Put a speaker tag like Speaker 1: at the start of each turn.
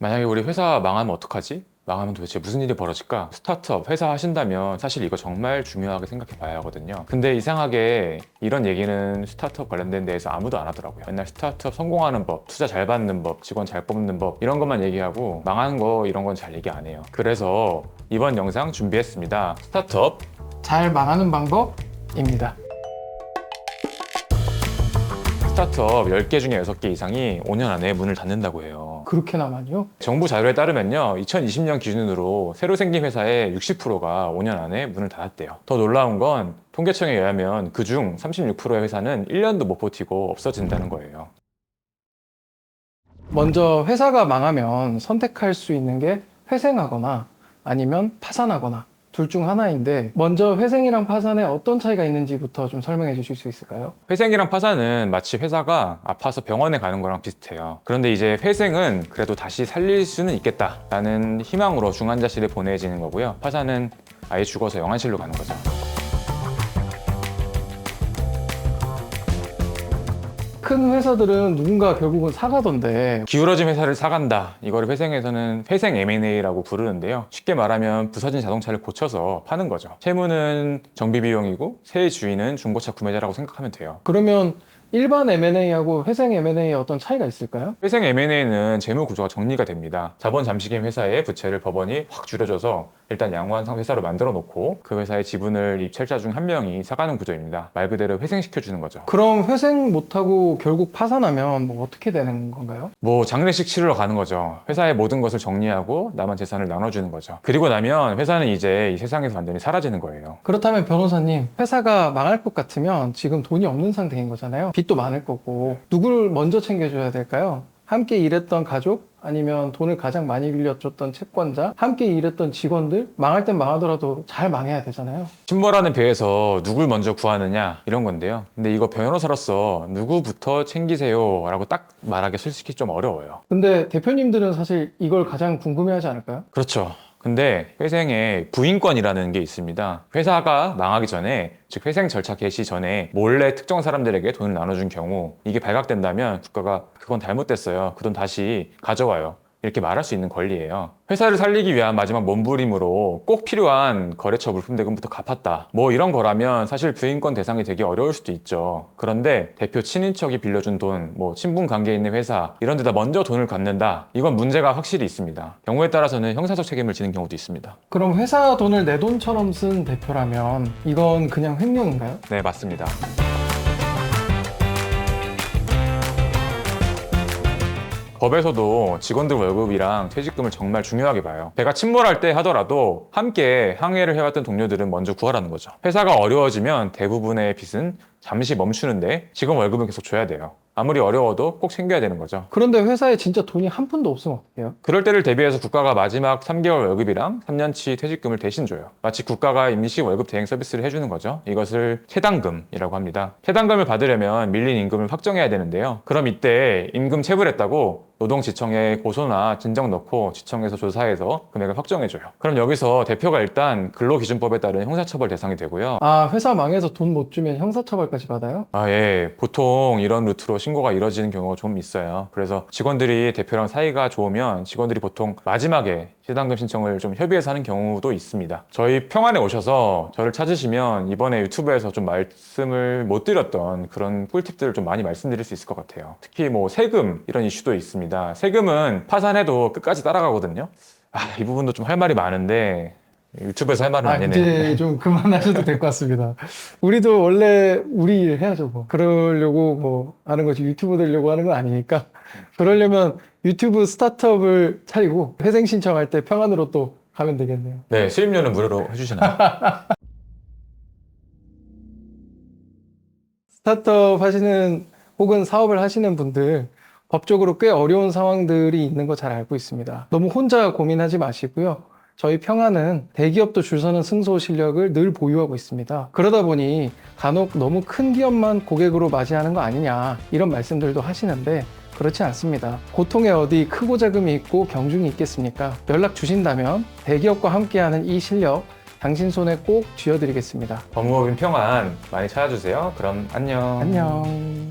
Speaker 1: 만약에 우리 회사 망하면 어떡하지? 망하면 도대체 무슨 일이 벌어질까? 스타트업, 회사 하신다면 사실 이거 정말 중요하게 생각해 봐야 하거든요. 근데 이상하게 이런 얘기는 스타트업 관련된 데에서 아무도 안 하더라고요. 맨날 스타트업 성공하는 법, 투자 잘 받는 법, 직원 잘 뽑는 법 이런 것만 얘기하고 망하는 거 이런 건 잘 얘기 안 해요. 그래서 이번 영상 준비했습니다. 스타트업
Speaker 2: 잘 망하는 방법입니다.
Speaker 1: 스타트업 10개 중에 6개 이상이 5년 안에 문을 닫는다고 해요.
Speaker 2: 그렇게나 많이요?
Speaker 1: 정부 자료에 따르면요, 2020년 기준으로 새로 생긴 회사의 60%가 5년 안에 문을 닫았대요. 더 놀라운 건 통계청에 의하면 그중 36%의 회사는 1년도 못 버티고 없어진다는 거예요.
Speaker 2: 먼저 회사가 망하면 선택할 수 있는 게 회생하거나 아니면 파산하거나 둘 중 하나인데, 먼저 회생이랑 파산에 어떤 차이가 있는지부터 좀 설명해 주실 수 있을까요?
Speaker 1: 회생이랑 파산은 마치 회사가 아파서 병원에 가는 거랑 비슷해요. 그런데 이제 회생은 그래도 다시 살릴 수는 있겠다라는 희망으로 중환자실에 보내지는 거고요. 파산은 아예 죽어서 영안실로 가는 거죠.
Speaker 2: 큰 회사들은 누군가 결국은 사가던데,
Speaker 1: 기울어진 회사를 사간다. 이거를 회생에서는 회생 M&A라고 부르는데요. 쉽게 말하면 부서진 자동차를 고쳐서 파는 거죠. 채무는 정비 비용이고 새 주인은 중고차 구매자라고 생각하면 돼요.
Speaker 2: 그러면 일반 M&A하고 회생 M&A에 어떤 차이가 있을까요?
Speaker 1: 회생 M&A는 재무 구조가 정리가 됩니다. 자본 잠식인 회사의 부채를 법원이 확 줄여줘서 일단 양호한 회사로 만들어 놓고 그 회사의 지분을 입찰자 중 한 명이 사가는 구조입니다. 말 그대로 회생시켜주는 거죠.
Speaker 2: 그럼 회생 못하고 결국 파산하면 뭐 어떻게 되는 건가요?
Speaker 1: 뭐 장례식 치르러 가는 거죠. 회사의 모든 것을 정리하고 남은 재산을 나눠주는 거죠. 그리고 나면 회사는 이제 이 세상에서 완전히 사라지는 거예요.
Speaker 2: 그렇다면 변호사님, 회사가 망할 것 같으면 지금 돈이 없는 상태인 거잖아요. 빚도 많을 거고, 누굴 먼저 챙겨줘야 될까요? 함께 일했던 가족? 아니면 돈을 가장 많이 빌려줬던 채권자? 함께 일했던 직원들? 망할 땐 망하더라도 잘 망해야 되잖아요.
Speaker 1: 침몰하는 배에서 누굴 먼저 구하느냐 이런 건데요. 근데 이거 변호사로서 누구부터 챙기세요 라고 딱 말하기 솔직히 좀 어려워요.
Speaker 2: 근데 대표님들은 사실 이걸 가장 궁금해하지 않을까요?
Speaker 1: 그렇죠. 근데 회생에 부인권이라는 게 있습니다. 회사가 망하기 전에, 즉 회생 절차 개시 전에 몰래 특정 사람들에게 돈을 나눠준 경우 이게 발각된다면 국가가 그건 잘못됐어요. 그 돈 다시 가져와요. 이렇게 말할 수 있는 권리예요. 회사를 살리기 위한 마지막 몸부림으로 꼭 필요한 거래처 물품 대금부터 갚았다. 뭐 이런 거라면 사실 부인권 대상이 되기 어려울 수도 있죠. 그런데 대표 친인척이 빌려준 돈, 뭐 친분 관계에 있는 회사 이런 데다 먼저 돈을 갚는다. 이건 문제가 확실히 있습니다. 경우에 따라서는 형사적 책임을 지는 경우도 있습니다.
Speaker 2: 그럼 회사 돈을 내 돈처럼 쓴 대표라면 이건 그냥 횡령인가요?
Speaker 1: 네, 맞습니다. 법에서도 직원들 월급이랑 퇴직금을 정말 중요하게 봐요. 배가 침몰할 때 하더라도 함께 항해를 해왔던 동료들은 먼저 구하라는 거죠. 회사가 어려워지면 대부분의 빚은 잠시 멈추는데 직원 월급은 계속 줘야 돼요. 아무리 어려워도 꼭 챙겨야 되는 거죠.
Speaker 2: 그런데 회사에 진짜 돈이 한 푼도 없으면 어떡해요?
Speaker 1: 그럴 때를 대비해서 국가가 마지막 3개월 월급이랑 3년치 퇴직금을 대신 줘요. 마치 국가가 임시 월급 대행 서비스를 해주는 거죠. 이것을 체당금이라고 합니다. 체당금을 받으려면 밀린 임금을 확정해야 되는데요. 그럼 이때 임금 체불했다고 노동지청에 고소나 진정 넣고 지청에서 조사해서 금액을 확정해줘요. 그럼 여기서 대표가 일단 근로기준법에 따른 형사처벌 대상이 되고요.
Speaker 2: 아, 회사 망해서 돈 못 주면 형사처벌까지 받아요?
Speaker 1: 예. 보통 이런 루트로 신고가 이뤄지는 경우가 좀 있어요. 그래서 직원들이 대표랑 사이가 좋으면 직원들이 보통 마지막에 시당금 신청을 좀 협의해서 하는 경우도 있습니다. 저희 평안에 오셔서 저를 찾으시면 이번에 유튜브에서 좀 말씀을 못 드렸던 그런 꿀팁들을 좀 많이 말씀드릴 수 있을 것 같아요. 특히 뭐 세금 이런 이슈도 있습니다. 세금은 파산해도 끝까지 따라가거든요. 이 부분도 좀 할 말이 많은데 유튜브에서 할 말은 아니네요.
Speaker 2: 이제 좀 그만하셔도 될 것 같습니다. 우리도 원래 우리 일 해야죠, 뭐. 그러려고 뭐 하는 거지, 유튜브 되려고 하는 건 아니니까. 그러려면 유튜브 스타트업을 차리고 회생 신청할 때 평안으로 또 가면 되겠네요.
Speaker 1: 네, 수입료는 무료로 해주시나요?
Speaker 2: 스타트업 하시는 혹은 사업을 하시는 분들, 법적으로 꽤 어려운 상황들이 있는 거 잘 알고 있습니다. 너무 혼자 고민하지 마시고요. 저희 평안은 대기업도 줄 서는 승소 실력을 늘 보유하고 있습니다. 그러다 보니 간혹 너무 큰 기업만 고객으로 맞이하는 거 아니냐 이런 말씀들도 하시는데 그렇지 않습니다. 고통에 어디 크고 작음이 있고 경중이 있겠습니까? 연락 주신다면 대기업과 함께하는 이 실력 당신 손에 꼭 쥐어드리겠습니다.
Speaker 1: 법무법인 평안 많이 찾아주세요. 그럼 안녕.
Speaker 2: 안녕.